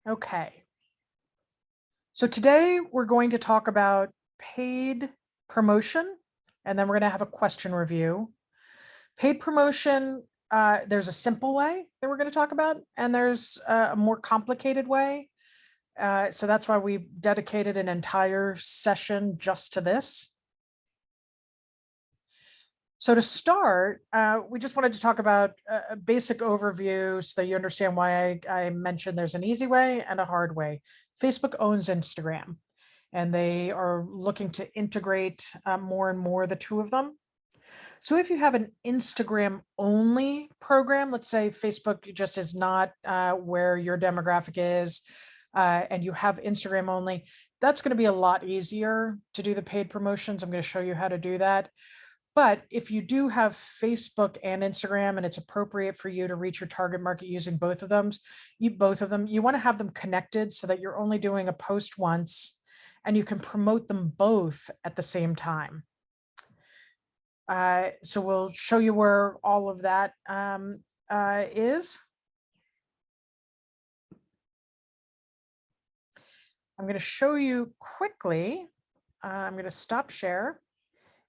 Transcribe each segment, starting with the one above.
Okay, so today we're going to talk about paid promotion, and then we're going to have a question review. Paid promotion, there's a simple way that we're going to talk about, and there's a more complicated way. So that's why we dedicated an entire session just to this. So to start, we just wanted to talk about a basic overview so that you understand why I mentioned there's an easy way and a hard way. Facebook owns Instagram, and they are looking to integrate more and more the two of them. So if you have an Instagram only program, let's say Facebook just is not where your demographic is, and you have Instagram only, that's going to be a lot easier to do the paid promotions. I'm going to show you how to do that. But if you do have Facebook and Instagram and it's appropriate for you to reach your target market using both of them, you want to have them connected so that you're only doing a post once and you can promote them both at the same time. So we'll show you where all of that is. I'm going to show you quickly. I'm going to stop share.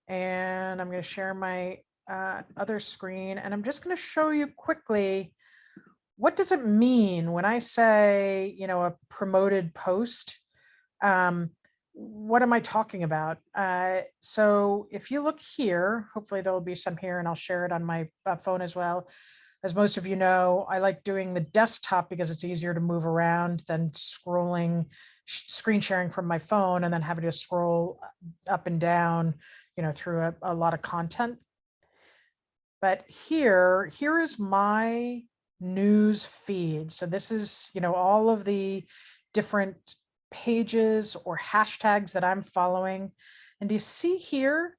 And I'm going to share my other screen, and I'm just going to show you quickly what does it mean when I say, a promoted post. What am I talking about? So if you look here, hopefully there will be some here, and I'll share it on my phone as well. As most of you know, I like doing the desktop because it's easier to move around than scrolling, screen sharing from my phone, and then having to scroll up and down through a lot of content. But here is my news feed. So this is, all of the different pages or hashtags that I'm following. And do you see here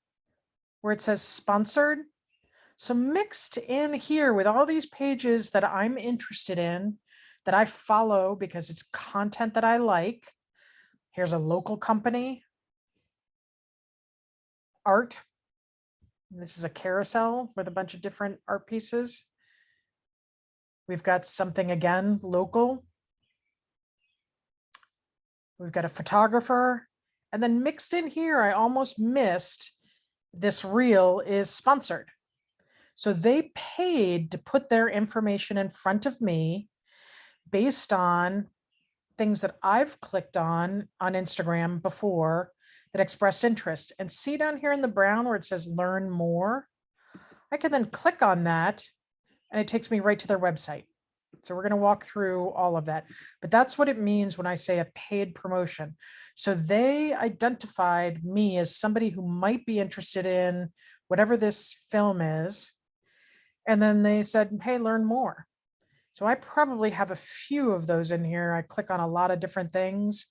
where it says sponsored? So mixed in here with all these pages that I'm interested in, that I follow because it's content that I like. Here's a local company. Art. This is a carousel with a bunch of different art pieces. We've got something again, local. We've got a photographer. And then mixed in here, I almost missed, this reel is sponsored. So they paid to put their information in front of me based on things that I've clicked on Instagram before that expressed interest. And see down here in the brown where it says learn more, I can then click on that and it takes me right to their website. So we're going to walk through all of that, but that's what it means when I say a paid promotion. So they identified me as somebody who might be interested in whatever this film is. And then they said, hey, learn more. So I probably have a few of those in here. I click on a lot of different things.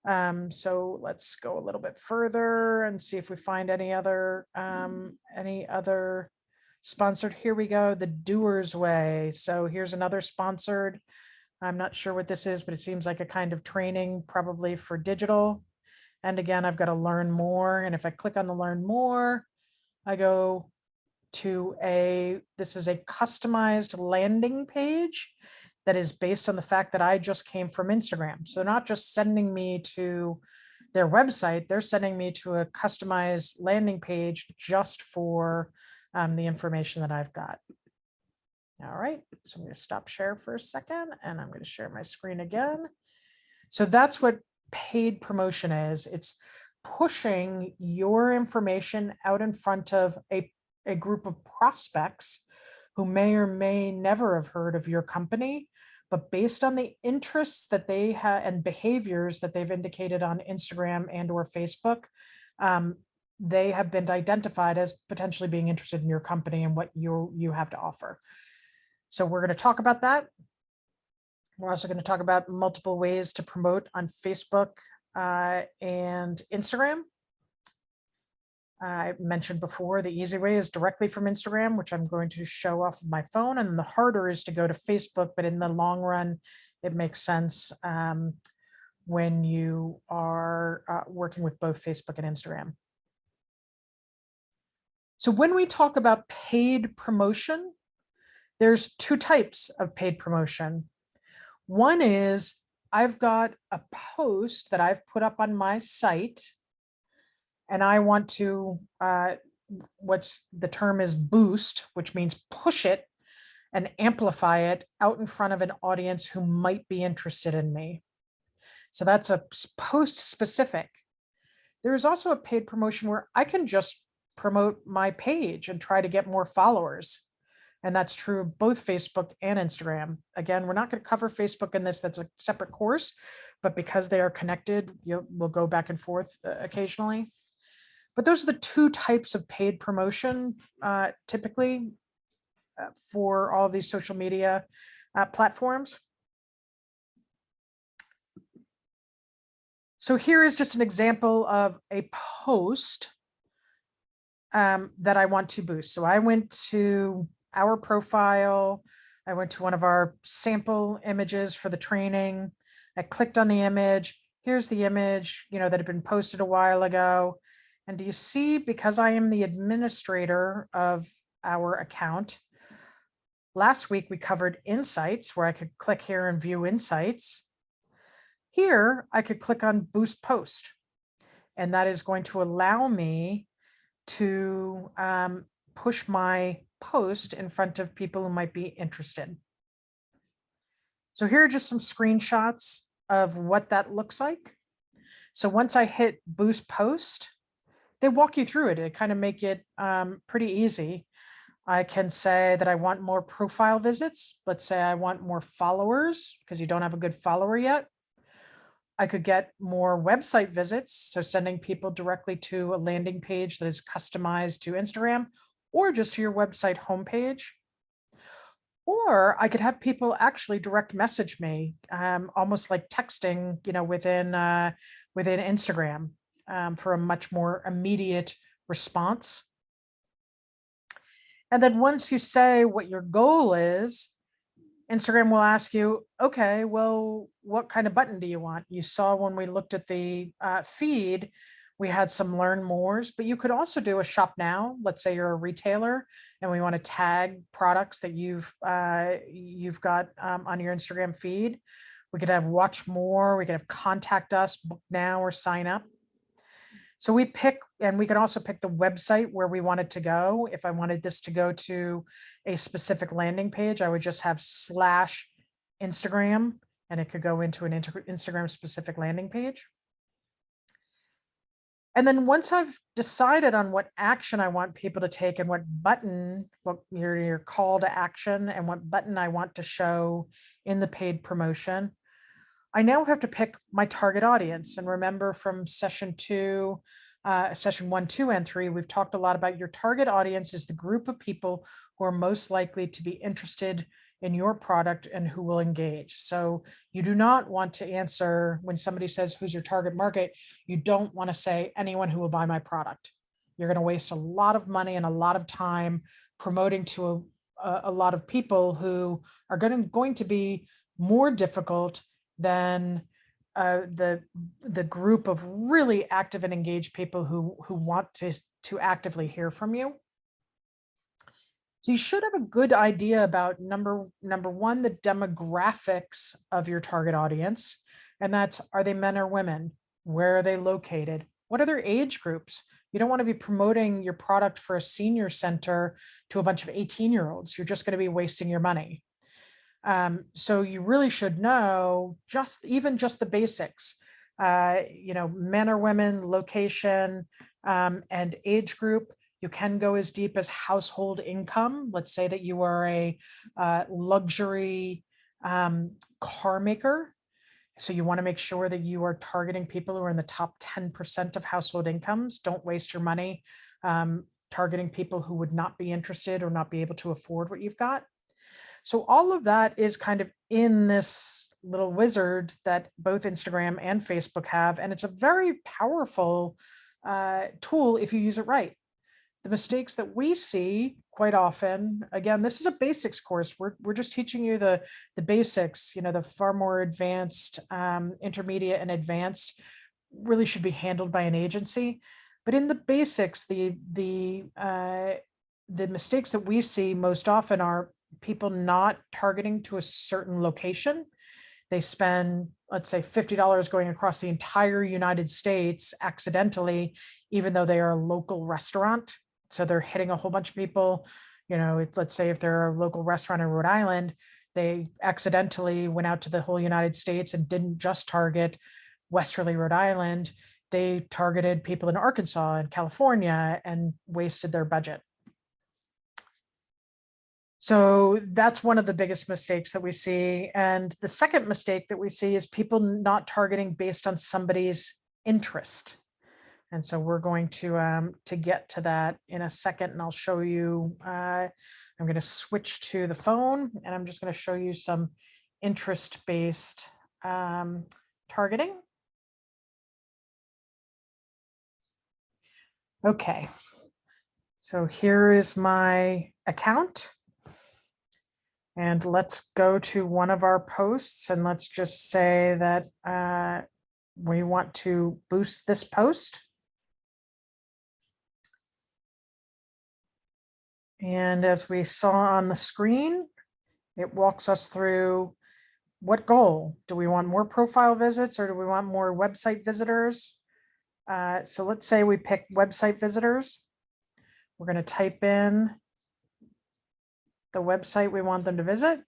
So let's go a little bit further and see if we find any other sponsored. Here we go, the Doers Way. So here's another sponsored. I'm not sure what this is, but it seems like a kind of training, probably for digital. And again, I've got to learn more. And if I click on the learn more, I go to this is a customized landing page that is based on the fact that I just came from Instagram. So not just sending me to their website, they're sending me to a customized landing page just for the information that I've got. All right, so I'm going to stop share for a second and I'm going to share my screen again. So that's what paid promotion is. It's pushing your information out in front of a group of prospects who may or may never have heard of your company, but based on the interests that they have and behaviors that they've indicated on Instagram and or Facebook, they have been identified as potentially being interested in your company and what you have to offer. So we're going to talk about that. We're also going to talk about multiple ways to promote on Facebook and Instagram. I mentioned before, the easy way is directly from Instagram, which I'm going to show off of my phone, and the harder is to go to Facebook, but in the long run, it makes sense when you are working with both Facebook and Instagram. So when we talk about paid promotion, there's two types of paid promotion. One is I've got a post that I've put up on my site, and I want to, what's the term is boost, which means push it and amplify it out in front of an audience who might be interested in me. So that's a post specific. There is also a paid promotion where I can just promote my page and try to get more followers. And that's true of both Facebook and Instagram. Again, we're not going to cover Facebook in this, that's a separate course, but because they are connected, we'll go back and forth occasionally. But those are the two types of paid promotion typically for all of these social media platforms. So here is just an example of a post that I want to boost. So I went to our profile. I went to one of our sample images for the training. I clicked on the image. Here's the image, that had been posted a while ago. And do you see, because I am the administrator of our account, last week we covered insights where I could click here and view insights. Here, I could click on boost post, and that is going to allow me to push my post in front of people who might be interested. So here are just some screenshots of what that looks like. So once I hit boost post, they walk you through it. It kind of make it pretty easy. I can say that I want more profile visits. Let's say I want more followers because you don't have a good follower yet. I could get more website visits, so sending people directly to a landing page that is customized to Instagram or just to your website homepage. Or I could have people actually direct message me, almost like texting, within Instagram for a much more immediate response. And then once you say what your goal is, Instagram will ask you, okay, well, what kind of button do you want? You saw when we looked at the feed, we had some learn mores, but you could also do a shop now. Let's say you're a retailer and we want to tag products that you've got on your Instagram feed. We could have watch more, we could have contact us, book now, or sign up. So we pick, and we can also pick the website where we want it to go. If I wanted this to go to a specific landing page, I would just have /Instagram, and it could go into an Instagram specific landing page. And then once I've decided on what action I want people to take and what button, what your call to action and what button I want to show in the paid promotion, I now have to pick my target audience. And remember from session 1, 2, and 3, we've talked a lot about your target audience is the group of people who are most likely to be interested in your product and who will engage. So you do not want to answer when somebody says, who's your target market? You don't want to say anyone who will buy my product. You're going to waste a lot of money and a lot of time promoting to a lot of people who are going to be more difficult than the group of really active and engaged people who want to actively hear from you. So you should have a good idea about number one, the demographics of your target audience, and that's, are they men or women? Where are they located? What are their age groups? You don't want to be promoting your product for a senior center to a bunch of 18-year-olds. You're just going to be wasting your money. So you really should know even just the basics, men or women, location, and age group. You can go as deep as household income. Let's say that you are a luxury car maker. So you want to make sure that you are targeting people who are in the top 10% of household incomes. Don't waste your money targeting people who would not be interested or not be able to afford what you've got. So all of that is kind of in this little wizard that both Instagram and Facebook have, and it's a very powerful tool if you use it right. The mistakes that we see quite often, again, this is a basics course. We're just teaching you the basics. The far more advanced, intermediate, and advanced really should be handled by an agency. But in the basics, the mistakes that we see most often are people not targeting to a certain location, they spend, let's say, $50 going across the entire United States accidentally, even though they are a local restaurant. So they're hitting a whole bunch of people. Let's say if they're a local restaurant in Rhode Island, they accidentally went out to the whole United States and didn't just target Westerly, Rhode Island. They targeted people in Arkansas and California and wasted their budget. So that's one of the biggest mistakes that we see. And the second mistake that we see is people not targeting based on somebody's interest. And so we're going to get to that in a second, and I'll show you, I'm going to switch to the phone, and I'm just going to show you some interest-based targeting. Okay, so here is my account. And let's go to one of our posts, and let's just say that we want to boost this post. And as we saw on the screen, it walks us through what goal. Do we want more profile visits, or do we want more website visitors? So let's say we pick website visitors. We're going to type in the website we want them to visit.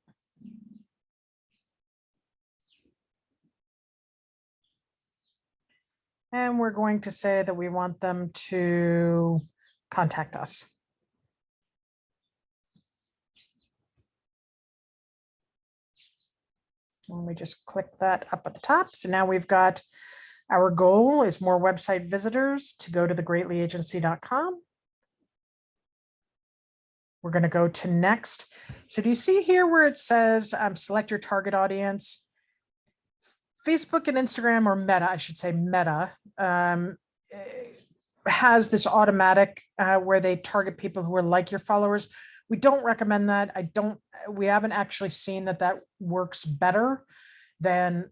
And we're going to say that we want them to contact us. Let me just click that up at the top. So now we've got our goal is more website visitors to go to thegreatleyagency.com. We're going to go to next. So do you see here where it says select your target audience? Facebook and Instagram, or Meta, I should say Meta, has this automatic where they target people who are like your followers. We don't recommend that. We haven't actually seen that works better than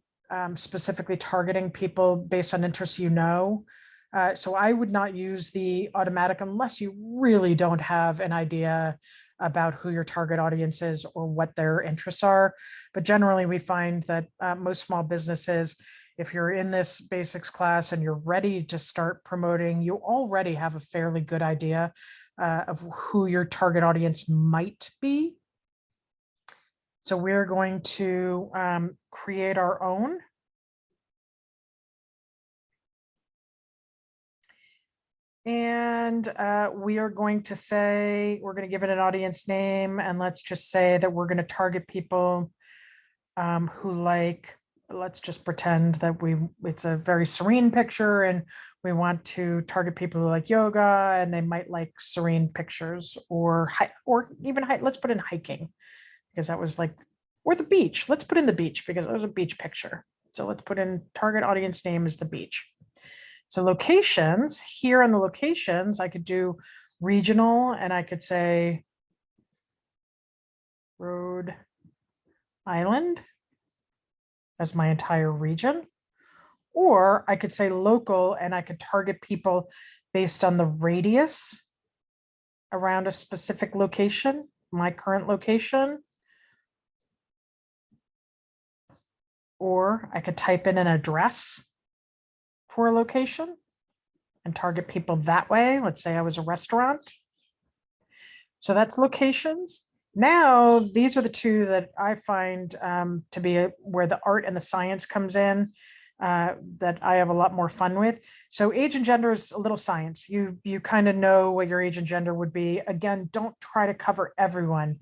specifically targeting people based on interests. So I would not use the automatic unless you really don't have an idea about who your target audience is or what their interests are. But generally, we find that most small businesses, if you're in this basics class and you're ready to start promoting, you already have a fairly good idea of who your target audience might be. So we're going to create our own. And we are going to say, we're going to give it an audience name, and let's just say that we're going to target people who let's just pretend that it's a very serene picture, and we want to target people who like yoga, and they might like serene pictures, or even let's put in hiking, because that was or the beach. Let's put in the beach because it was a beach picture. So let's put in target audience name is the beach. So locations, here on the locations, I could do regional, and I could say Rhode Island as my entire region. Or I could say local, and I could target people based on the radius around a specific location, my current location. Or I could type in an address for a location and target people that way. Let's say I was a restaurant. So that's locations. Now, these are the two that I find to be where the art and the science comes in, that I have a lot more fun with. So age and gender is a little science. You kind of know what your age and gender would be. Again, don't try to cover everyone.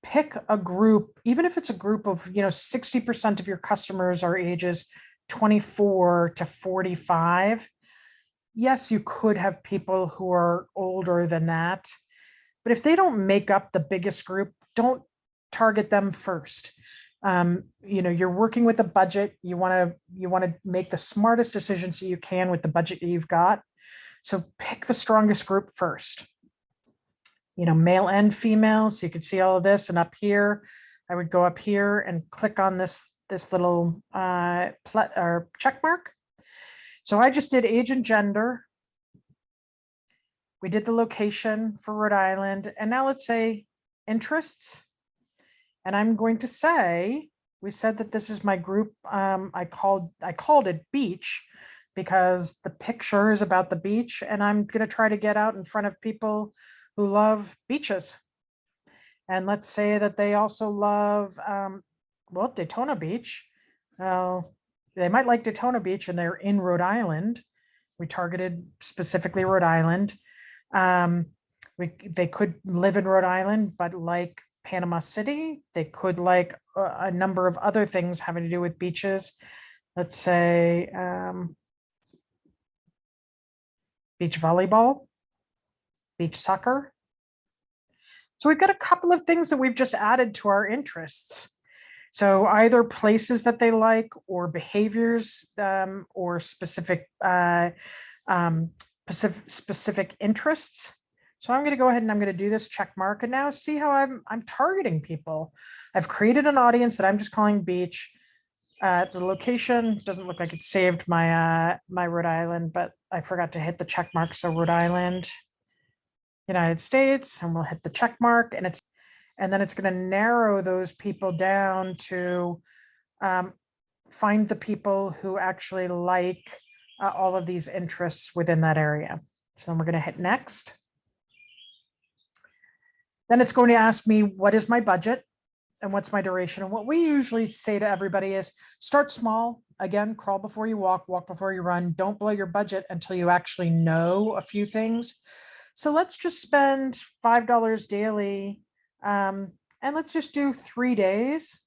Pick a group, even if it's a group of, 60% of your customers are ages 24 to 45. Yes, you could have people who are older than that, but if they don't make up the biggest group, don't target them first. You're working with a budget. You want to make the smartest decisions that you can with the budget that you've got. So pick the strongest group first. Male and female. So you can see all of this. And up here, I would go up here and click on this little check mark. So I just did age and gender. We did the location for Rhode Island. And now let's say interests. And I'm going to say We said that this is my group. I called it beach because the picture is about the beach, and I'm going to try to get out in front of people who love beaches. And let's say that they also love, well, Daytona Beach. They might like Daytona Beach and they're in Rhode Island. We targeted specifically Rhode Island. They could live in Rhode Island, but like Panama City, they could like a number of other things having to do with beaches. Let's say beach volleyball, beach soccer. So we've got a couple of things that we've just added to our interests. So either places that they like or behaviors or specific specific interests. So I'm going to go ahead and I'm going to do this check mark and now see how I'm targeting people. I've created an audience that I'm just calling beach. The location doesn't look like it saved my my Rhode Island, but I forgot to hit the check mark. So Rhode Island, United States, and we'll hit the check mark, and then it's going to narrow those people down to find the people who actually like all of these interests within that area. So we're going to hit next. Then it's going to ask me, what is my budget and what's my duration? And what we usually say to everybody is start small. Again, crawl before you walk, walk before you run. Don't blow your budget until you actually know a few things. So let's just spend $5 daily. And let's just do 3 days.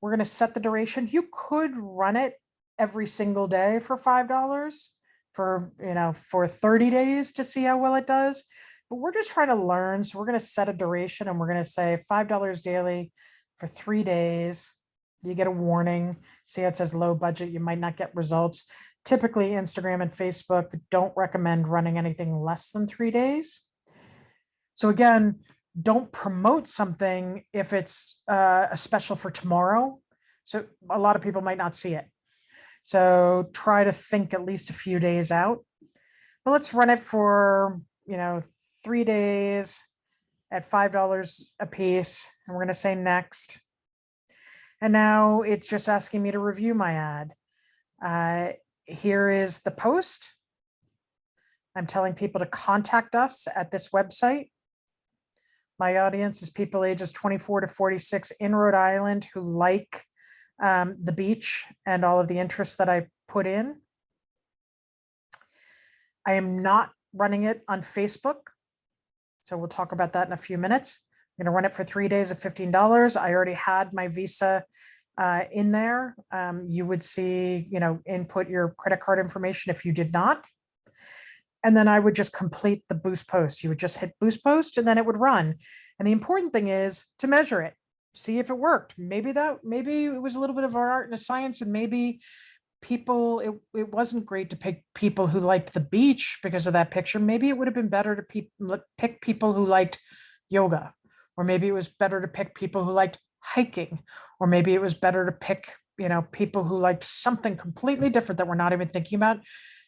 We're going to set the duration. You could run it every single day for $5 for 30 days to see how well it does. But we're just trying to learn. So we're going to set a duration and we're going to say $5 daily for 3 days. You get a warning. See, it says low budget. You might not get results. Typically, Instagram and Facebook don't recommend running anything less than 3 days. So again, don't promote something if it's a special for tomorrow. So a lot of people might not see it. So try to think at least a few days out. But let's run it for, 3 days at $5 a piece. And we're going to say next. And now it's just asking me to review my ad. Here is the post. I'm telling people to contact us at this website. My audience is people ages 24 to 46 in Rhode Island who like the beach and all of the interests that I put in. I am not running it on Facebook. So we'll talk about that in a few minutes. I'm going to run it for 3 days at $15. I already had my Visa in there. You would see, input your credit card information if you did not. And then I would just complete the boost post. You would just hit boost post and then it would run. And the important thing is to measure it, see if it worked. Maybe it was a little bit of an art and a science, and maybe it wasn't great to pick people who liked the beach because of that picture. Maybe it would have been better to pick people who liked yoga, or maybe it was better to pick people who liked hiking, or maybe it was better to pick, people who liked something completely different that we're not even thinking about.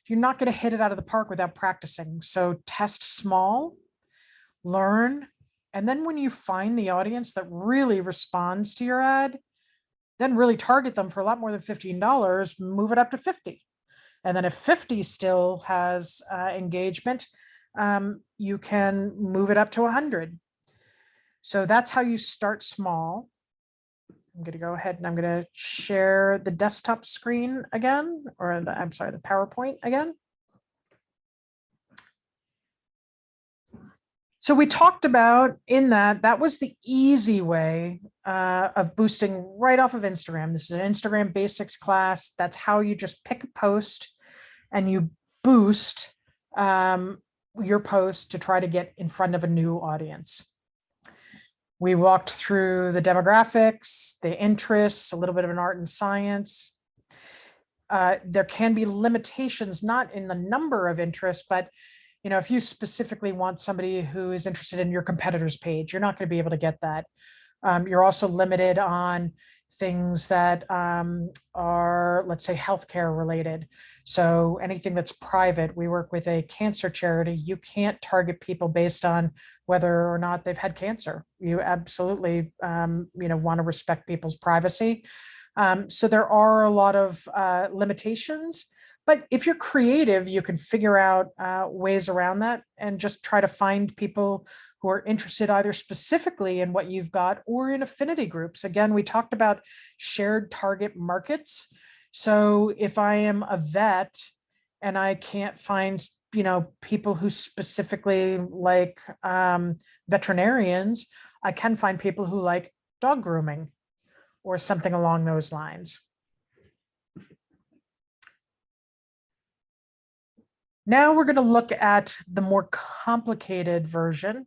You're not going to hit it out of the park without practicing. So test small, learn, and then when you find the audience that really responds to your ad, then really target them for a lot more than $15, move it up to 50. And then if 50 still has engagement, you can move it up to 100. So that's how you start small. I'm going to go ahead and I'm going to share the desktop screen again, or the PowerPoint again. So we talked about in that was the easy way of boosting right off of Instagram. This is an Instagram basics class. That's how you just pick a post and you boost your post to try to get in front of a new audience. We walked through the demographics, the interests, a little bit of an art and science. There can be limitations, not in the number of interests, but if you specifically want somebody who is interested in your competitor's page, you're not going to be able to get that. You're also limited on things that are let's say, healthcare related. So anything that's private, we work with a cancer charity. You can't target people based on whether or not they've had cancer. You absolutely, want to respect people's privacy. So there are a lot of limitations. But if you're creative, you can figure out ways around that and just try to find people who are interested either specifically in what you've got or in affinity groups. Again, we talked about shared target markets. So if I am a vet and I can't find, people who specifically like veterinarians, I can find people who like dog grooming or something along those lines. Now we're going to look at the more complicated version,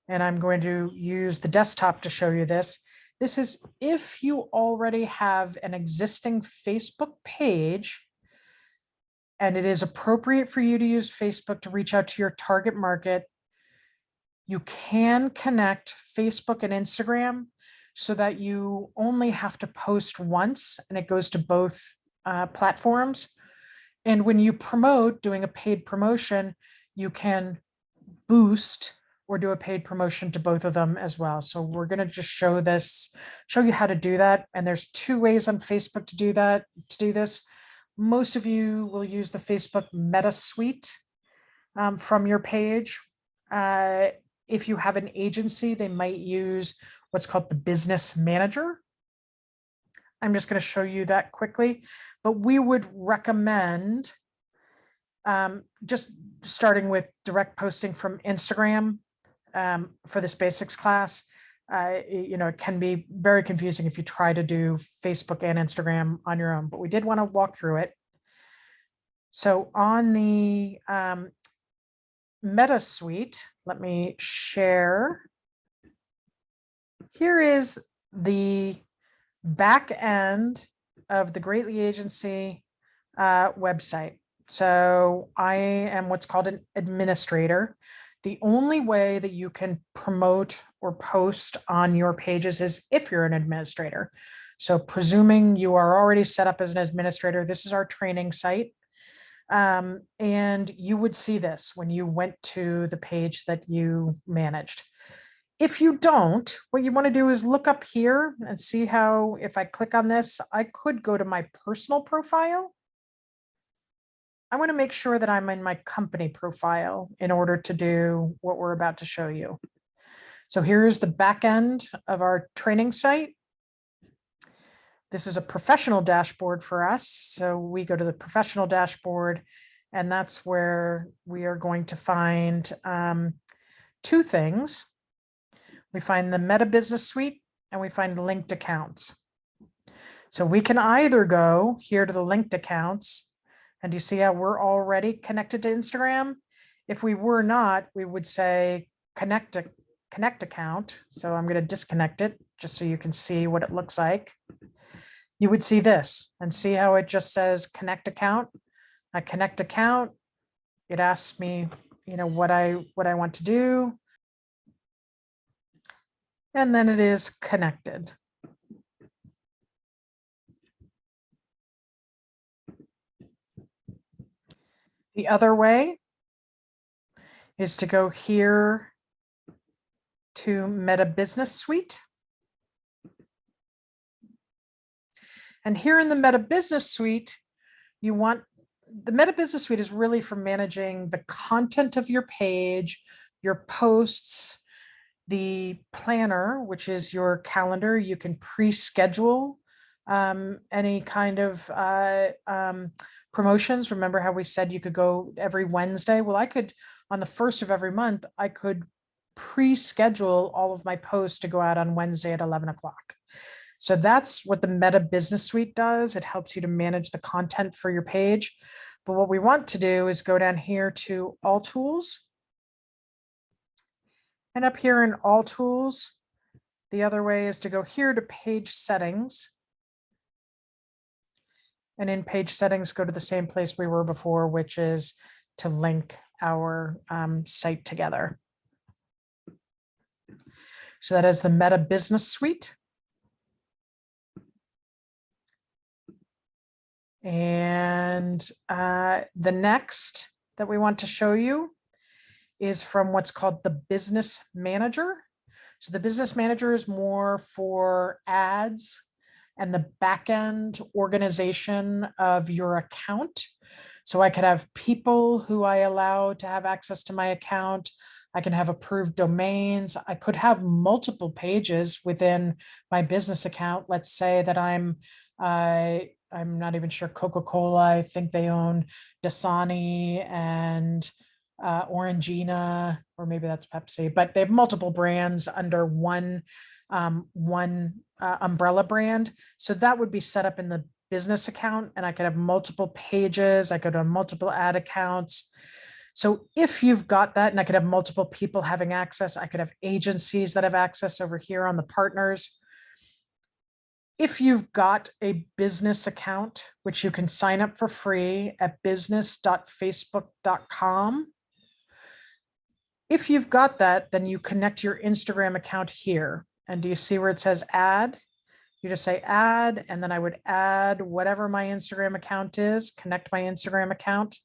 and I'm going to use the desktop to show you this. This is if you already have an existing Facebook page and it is appropriate for you to use Facebook to reach out to your target market, you can connect Facebook and Instagram so that you only have to post once and it goes to both platforms. And when you promote, doing a paid promotion, you can boost or do a paid promotion to both of them as well. So we're going to just show you how to do that. And there's 2 ways on Facebook to do that, to do this. Most of you will use the Facebook Meta Suite from your page. If you have an agency, they might use what's called the Business Manager. I'm just going to show you that quickly, but we would recommend just starting with direct posting from Instagram for this basics class. It can be very confusing if you try to do Facebook and Instagram on your own, but we did want to walk through it. So on the Meta Suite, let me share. Here is the back end of the Greatly Agency website. So I am what's called an administrator. The only way that you can promote or post on your pages is if you're an administrator. So presuming you are already set up as an administrator, this is our training site. And you would see this when you went to the page that you managed. If you don't, what you want to do is look up here and see how, if I click on this, I could go to my personal profile. I want to make sure that I'm in my company profile in order to do what we're about to show you. So here's the back end of our training site. This is a professional dashboard for us. So we go to the professional dashboard, and that's where we are going to find 2 things. We find the Meta Business Suite and we find linked accounts. So we can either go here to the linked accounts, and you see how we're already connected to Instagram. If we were not, we would say connect account. So I'm going to disconnect it just so you can see what it looks like. You would see this and see how it just says connect account. I connect account. It asks me, what I want to do. And then it is connected. The other way is to go here to Meta Business Suite. And here in the Meta Business Suite, the Meta Business Suite is really for managing the content of your page, your posts, the planner, which is your calendar. You can pre-schedule any kind of promotions. Remember how we said you could go every Wednesday? Well, I could, on the 1st of every month, I could pre-schedule all of my posts to go out on Wednesday at 11 o'clock. So that's what the Meta Business Suite does. It helps you to manage the content for your page. But what we want to do is go down here to All Tools. And up here in All Tools, the other way is to go here to Page Settings. And in Page Settings, go to the same place we were before, which is to link our site together. So that is the Meta Business Suite. And the next that we want to show you is from what's called the Business Manager. So the Business Manager is more for ads and the back end organization of your account. So I could have people who I allow to have access to my account. I can have approved domains. I could have multiple pages within my business account. Let's say that I'm not even sure, Coca-Cola, I think they own Dasani and Orangina, or maybe that's Pepsi, but they have multiple brands under one umbrella brand. So that would be set up in the business account, and I could have multiple pages. I could have multiple ad accounts. So if you've got that, and I could have multiple people having access, I could have agencies that have access over here on the partners. If you've got a business account, which you can sign up for free at business.facebook.com. If you've got that, then you connect your Instagram account here. And do you see where it says add? You just say add, and then I would add whatever my Instagram account is, connect my Instagram account,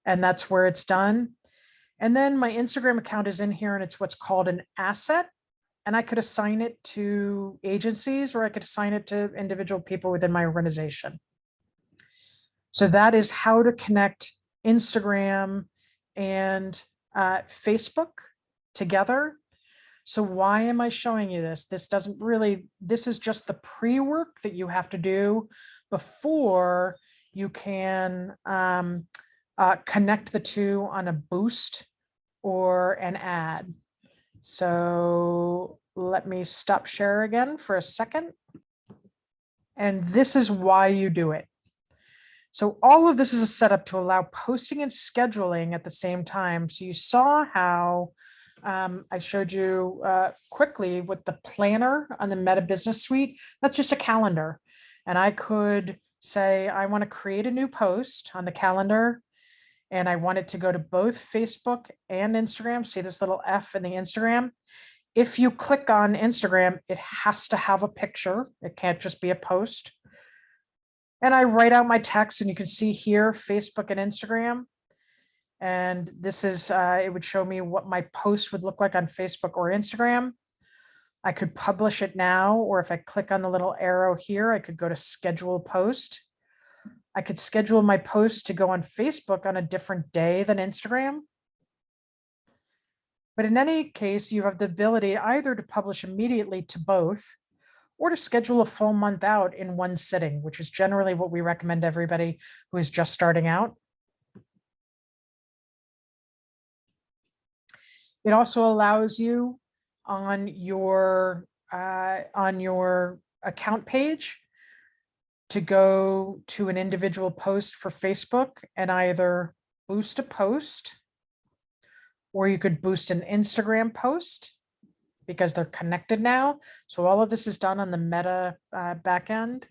and that's where it's done. And then my Instagram account is in here, and it's what's called an asset. And I could assign it to agencies, or I could assign it to individual people within my organization. So that is how to connect Instagram and Facebook together. So why am I showing you this? This is just the pre-work that you have to do before you can connect the two on a boost or an ad. So let me stop share again for a second. And this is why you do it. So all of this is a setup to allow posting and scheduling at the same time. So you saw how I showed you quickly with the planner on the Meta Business Suite. That's just a calendar. And I could say, I want to create a new post on the calendar, and I want it to go to both Facebook and Instagram. See this little F in the Instagram? If you click on Instagram, it has to have a picture. It can't just be a post. And I write out my text, and you can see here, Facebook and Instagram. And this is, it would show me what my post would look like on Facebook or Instagram. I could publish it now, or if I click on the little arrow here, I could go to schedule post. I could schedule my post to go on Facebook on a different day than Instagram. But in any case, you have the ability either to publish immediately to both, or to schedule a full month out in one sitting, which is generally what we recommend to everybody who is just starting out. It also allows you on your account page to go to an individual post for Facebook and either boost a post, or you could boost an Instagram post because they're connected now. So all of this is done on the Meta backend.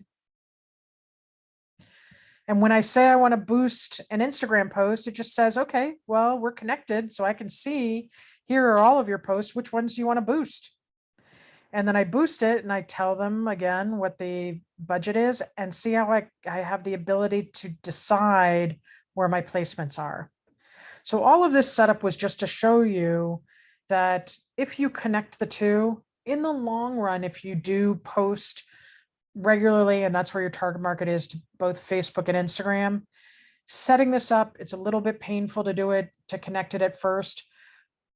And when I say I want to boost an Instagram post, it just says, okay, well, we're connected, so I can see here are all of your posts. Which ones do you want to boost? And then I boost it, and I tell them again what the budget is, and see how I have the ability to decide where my placements are. So all of this setup was just to show you that if you connect the two, in the long run, if you do post regularly, and that's where your target market is, to both Facebook and Instagram, setting this up, it's a little bit painful to do it, to connect it at first,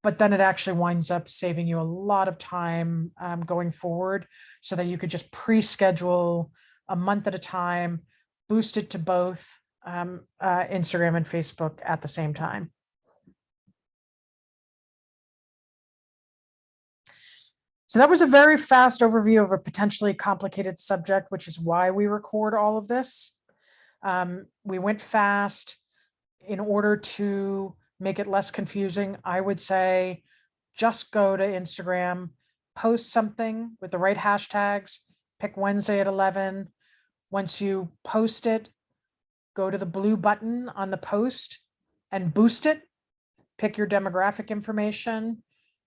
but then it actually winds up saving you a lot of time going forward, so that you could just pre-schedule a month at a time, boost it to both Instagram and Facebook at the same time. So that was a very fast overview of a potentially complicated subject, which is why we record all of this. We went fast. In order to make it less confusing, I would say just go to Instagram, post something with the right hashtags, pick Wednesday at 11. Once you post it, go to the blue button on the post and boost it. Pick your demographic information,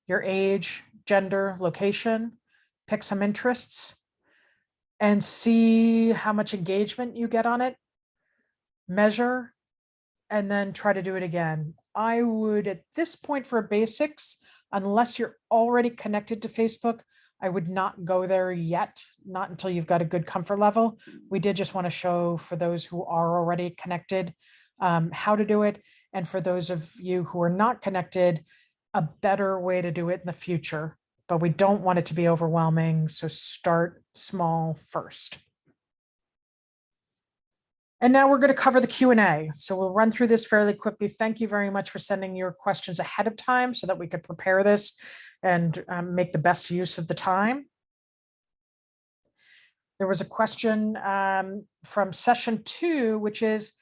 your age, gender, location, pick some interests, and see how much engagement you get on it. measure, and then try to do it again. I would, at this point for basics, unless you're already connected to Facebook, I would not go there yet, not until you've got a good comfort level. We did just want to show for those who are already connected how to do it. And for those of you who are not connected, a better way to do it in the future. But we don't want it to be overwhelming. So start small first. And now we're going to cover the Q&A. So we'll run through this fairly quickly. Thank you very much for sending your questions ahead of time so that we could prepare this and make the best use of the time. There was a question from session 2, which is,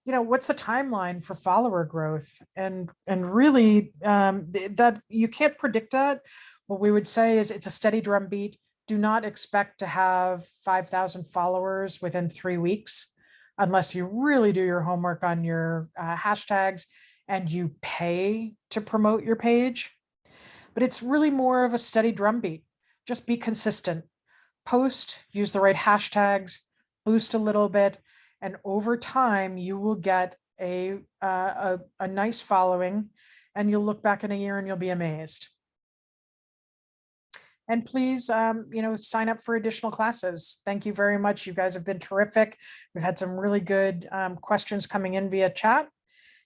what's the timeline for follower growth? And really that you can't predict that. What we would say is it's a steady drumbeat. Do not expect to have 5,000 followers within 3 weeks, unless you really do your homework on your hashtags and you pay to promote your page. But it's really more of a steady drumbeat. Just be consistent. Post, use the right hashtags, boost a little bit, and over time you will get a nice following, and you'll look back in a year and you'll be amazed. And please, sign up for additional classes. Thank you very much. You guys have been terrific. We've had some really good questions coming in via chat,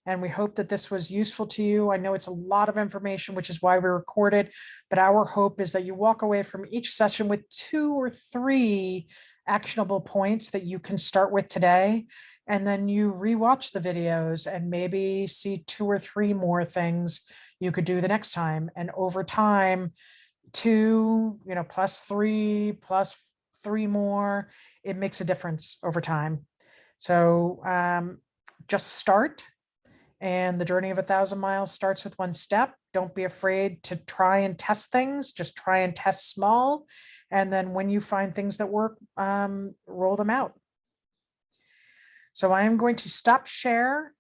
and we hope that this was useful to you. I know it's a lot of information, which is why we record it, but our hope is that you walk away from each session with 2 or 3 actionable points that you can start with today, and then you rewatch the videos and maybe see 2 or 3 more things you could do the next time. And over time, 2, plus 3, plus 3 more, it makes a difference over time. So just start. And the journey of 1,000 miles starts with 1 step. Don't be afraid to try and test things. Just try and test small. And then when you find things that work, roll them out. So I am going to stop share,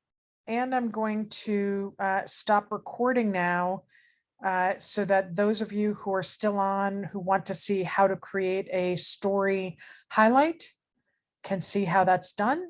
and I'm going to stop recording now, so that those of you who are still on, who want to see how to create a story highlight, can see how that's done.